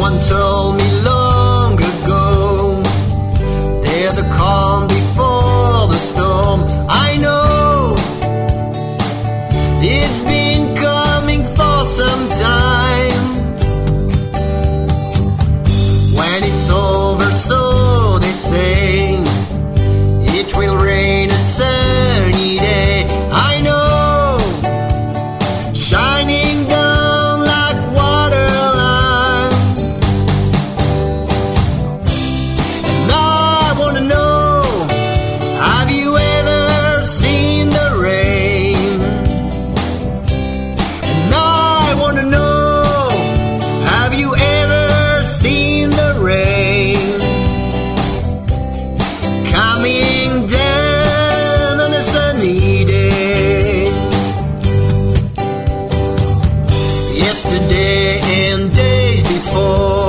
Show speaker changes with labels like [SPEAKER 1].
[SPEAKER 1] Someone told me long ago, there's a calm before the storm. I know it's been coming for some time. When it's over, so they say, it will rain a sunny day. I know, shining down like waterline. And I wanna know, have you ever seen the rain? And I wanna know, have you ever seen the rain coming down on a sunny day? Yesterday and days before,